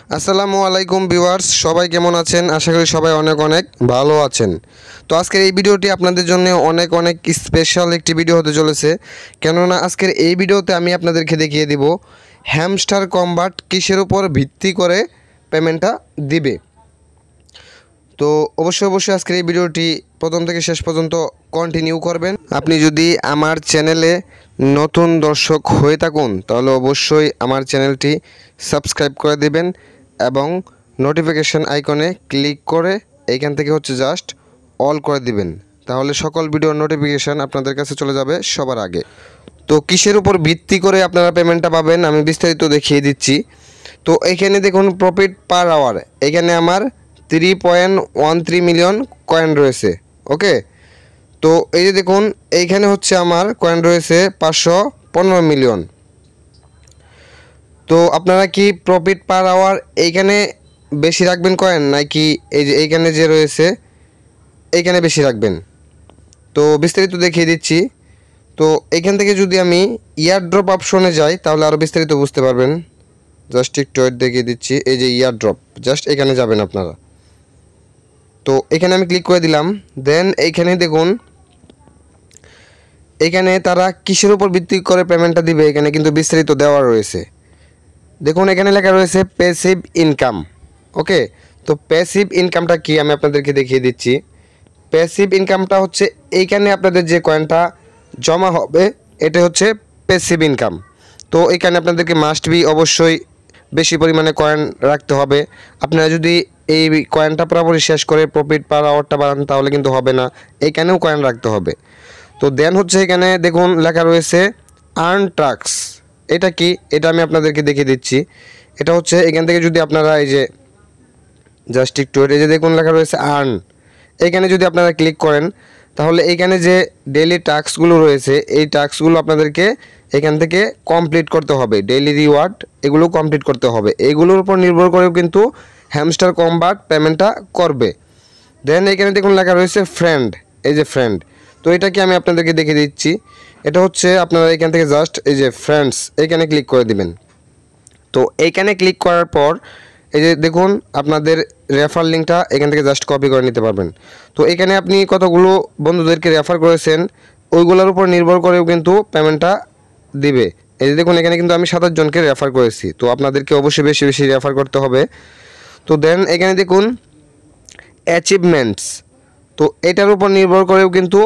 আসসালামু আলাইকুম ভিউয়ার্স, সবাই কেমন আছেন? আশা করি সবাই অনেক অনেক ভালো আছেন। তো আজকের এই ভিডিওটি আপনাদের জন্য অনেক অনেক স্পেশাল একটি ভিডিও হতে চলেছে, কেননা আজকের এই ভিডিওতে আমি আপনাদেরকে দেখিয়ে দিব হ্যামস্টার কম্বাট কিসের উপর ভিত্তি করে পেমেন্টটা দিবে। তো অবশ্যই আজকের এই ভিডিওটি প্রথম থেকে শেষ পর্যন্ত কন্টিনিউ করবেন। আপনি যদি আমার চ্যানেলে নতুন দর্শক হয়ে থাকুন তাহলে অবশ্যই আমার চ্যানেলটি সাবস্ক্রাইব করে দিবেন এবং নোটিফিকেশান আইকনে ক্লিক করে এইখান থেকে জাস্ট অল করে দিবেন, তাহলে সকল ভিডিওর নোটিফিকেশান আপনাদের কাছে চলে যাবে সবার আগে। তো কিসের উপর ভিত্তি করে আপনারা পেমেন্টটা পাবেন আমি বিস্তারিত দেখিয়ে দিচ্ছি। তো এখানে দেখুন প্রফিট পার আওয়ার, এখানে আমার 3.13 মিলিয়ন কয়েন রয়েছে। ওকে, তো এই যে দেখুন এইখানে আমার কয়েন রয়েছে 515 মিলিয়ন। তো আপনারা কি প্রফিট পার আওয়ার এইখানে বেশি রাখবেন কয়েন, নাকি এই যে এইখানে যে রয়েছে এইখানে বেশি রাখবেন? তো বিস্তারিত দেখিয়ে দিচ্ছি। তো এইখান থেকে যদি আমি ইয়ার ড্রপ অপশনে যাই তাহলে আরও বিস্তারিত বুঝতে পারবেন। জাস্ট একটু দেখিয়ে দিচ্ছি, এই যে ইয়ার ড্রপ, জাস্ট এখানে যাবেন আপনারা। তো এখানে আমি ক্লিক করে দিলাম। দেন এইখানে দেখুন এখানে তারা কিসের উপর ভিত্তি করে পেমেন্টটা দিবে এখানে কিন্তু বিস্তারিত দেওয়া রয়েছে। দেখুন এখানে লেখা রয়েছে প্যাসিভ ইনকাম। ওকে, তো প্যাসিভ ইনকামটা কি আমি আপনাদেরকে দেখিয়ে দিচ্ছি। প্যাসিভ ইনকামটা এইখানে আপনাদের যে কয়েনটা জমা হবে এটা প্যাসিভ ইনকাম। তো এখানে আপনাদেরকে মাস্ট বি অবশ্যই বেশি পরিমাণে কয়েন রাখতে হবে। আপনারা যদি এই কয়েনটা পুরোপুরি শেষ করে প্রফিট পার আওয়ারটা বাড়ান তাহলে কিন্তু হবে না, এইখানেও কয়েন রাখতে হবে। তো দেন এখানে দেখুন লেখা রয়েছে আর্ন ট্রাক্স। এটা কি, এটা আমি আপনাদেরকে দেখিয়ে দিচ্ছি। এটা এখান থেকে যদি আপনারা এই যে জাস্ট একটু এই যে দেখুন লেখা রয়েছে আর্ন, এইখানে যদি আপনারা ক্লিক করেন তাহলে এইখানে যে ডেইলি টাস্কগুলো রয়েছে এই টাস্কগুলো আপনাদেরকে এখান থেকে কমপ্লিট করতে হবে। ডেইলি রিওয়ার্ড এগুলো কমপ্লিট করতে হবে, এগুলোর উপর নির্ভর করেও কিন্তু হ্যামস্টার কম্বাট পেমেন্টটা করবে। দেন এখানে দেখুন লেখা রয়েছে ফ্রেন্ড, এই যে ফ্রেন্ড। তো এটা কি আমি আপনাদেরকে দেখিয়ে দিচ্ছি। এটা আপনারা এখান থেকে জাস্ট এই যে ফ্রেন্ডস এইখানে ক্লিক করে দিবেন। তো এইখানে ক্লিক করার পর এই যে দেখুন আপনাদের রেফার লিঙ্কটা এখান থেকে জাস্ট কপি করে নিতে পারবেন। তো এখানে আপনি কতগুলো বন্ধুদেরকে রেফার করেছেন ওইগুলোর উপর নির্ভর করেও কিন্তু পেমেন্টটা দিবে। এই যে দেখুন এখানে কিন্তু আমি 27 জনকে রেফার করেছি, তো আপনাদেরকে অবশ্যই বেশি বেশি রেফার করতে হবে। তো দেন এখানে দেখুন অ্যাচিভমেন্টস, তো এটার উপর নির্ভর করেও কিন্তু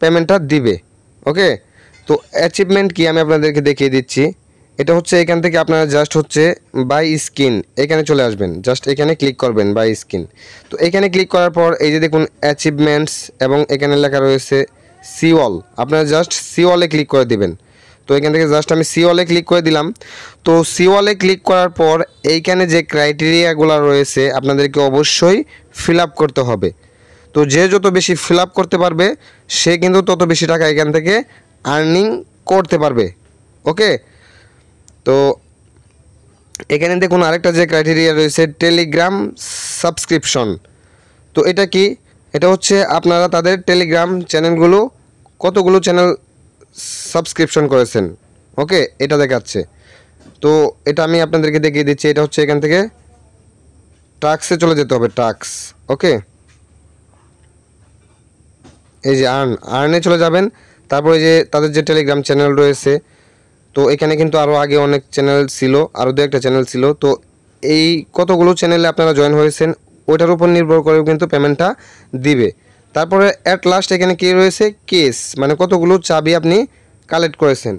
পেমেন্টটা দিবে। ওকে, তো অ্যাচিভমেন্ট কি আমি আপনাদেরকে দেখিয়ে দিচ্ছি। এটা এখান থেকে আপনারা জাস্ট বাই স্কিন এখানে চলে আসবেন, জাস্ট এখানে ক্লিক করবেন বাই স্কিন। তো এখানে ক্লিক করার পর এই যে দেখুন অ্যাচিভমেন্টস এবং এখানে লেখা রয়েছে সি অল, আপনারা জাস্ট সি অলে ক্লিক করে দিবেন। তো এখান থেকে জাস্ট আমি সি অলে ক্লিক করে দিলাম। তো সি অলে ক্লিক করার পর এইখানে যে ক্রাইটেরিয়াগুলো রয়েছে আপনাদেরকে অবশ্যই ফিল আপ করতে হবে। তো যে যত বেশি ফিল আপ করতে পারবে সে কিন্তু তত বেশি টাকা এখান থেকে আর্নিং করতে পারবে। ওকে, তো এখানে দেখুন আরেকটা যে ক্রাইটেরিয়া রয়েছে টেলিগ্রাম সাবস্ক্রিপশন। তো এটা কি, এটা আপনারা তাদের টেলিগ্রাম চ্যানেলগুলো কতগুলো চ্যানেল সাবস্ক্রিপশন করেছেন। ওকে, এটা দেখাচ্ছে। তো এটা আমি আপনাদেরকে দেখিয়ে দিচ্ছি। এটা এখান থেকে টাস্কে চলে যেতে হবে, টাস্ক। ওকে, এই যে আর্নে চলে যাবেন। তারপরে যে তাদের যে টেলিগ্রাম চ্যানেল রয়েছে, তো এখানে কিন্তু আরও আগে অনেক চ্যানেল ছিল, আরও দু একটা চ্যানেল ছিল। তো এই কতগুলো চ্যানেলে আপনারা জয়েন হয়েছেন ওইটার উপর নির্ভর করেও কিন্তু পেমেন্টটা দিবে। তারপরে অ্যাট লাস্ট এখানে কী রয়েছে কেস, মানে কতগুলো চাবি আপনি কালেক্ট করেছেন।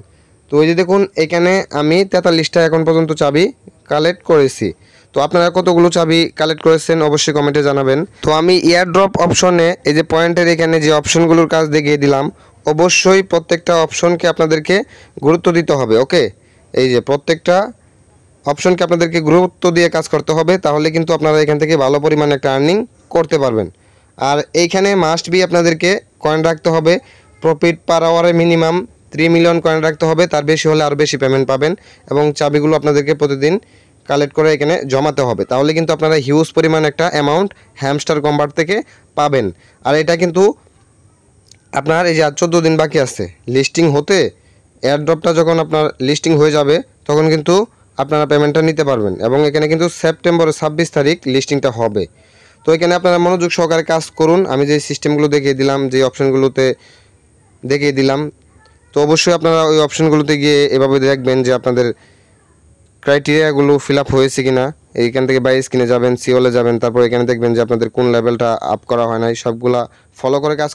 তো ওই যে দেখুন এখানে আমি 43টা এখন পর্যন্ত চাবি কালেক্ট করেছি। তো আপনারা কতগুলো চাবি কালেক্ট করেছেন অবশ্যই কমেন্টে জানাবেন। তো আমি এয়ার ড্রপ অপশনে এই যে পয়েন্টের এখানে যে অপশনগুলোর কাজ দেখিয়ে দিলাম, অবশ্যই প্রত্যেকটা অপশনকে আপনাদেরকে গুরুত্ব দিতে হবে। ওকে, এই যে প্রত্যেকটা অপশনকে আপনাদেরকে গুরুত্ব দিয়ে কাজ করতে হবে, তাহলে কিন্তু আপনারা এখান থেকে ভালো পরিমাণে একটা আর্নিং করতে পারবেন। আর এইখানে মাস্ট বি আপনাদেরকে কয়েন রাখতে হবে। প্রফিট পার আওয়ারে মিনিমাম 3 মিলিয়ন কয়েন রাখতে হবে, তার বেশি হলে আরও বেশি পেমেন্ট পাবেন। এবং চাবিগুলো আপনাদেরকে প্রতিদিন কালেক্ট করে এখানে জমাতে হবে, তাহলে কিন্তু আপনারা হিউজ পরিমাণ একটা অ্যামাউন্ট হ্যামস্টার কম্বাট থেকে পাবেন। আর এটা কিন্তু আপনার এই যে আর 14 দিন বাকি আছে লিস্টিং হতে, এয়ারড্রপটা যখন আপনার লিস্টিং হয়ে যাবে তখন কিন্তু আপনারা পেমেন্টটা নিতে পারবেন। এবং এখানে কিন্তু সেপ্টেম্বরের 26 তারিখ লিস্টিংটা হবে। তো এখানে আপনারা মনোযোগ সহকারে কাজ করুন। আমি যে সিস্টেমগুলো দেখিয়ে দিলাম, যে অপশানগুলোতে দেখিয়ে দিলাম, তো অবশ্যই আপনারা ওই অপশানগুলোতে গিয়ে এভাবে দেখবেন যে আপনাদের ক্রাইটেরিয়াগুলো ফিল আপ হয়েছে কিনা। এইখান থেকে বাই স্ক্রিনে যাবেন, সিওলে যাবেন, তারপর এখানে দেখবেন যে আপনাদের কোন লেভেলটা আপ করা হয় নাই, সবগুলা ফলো করে কাজ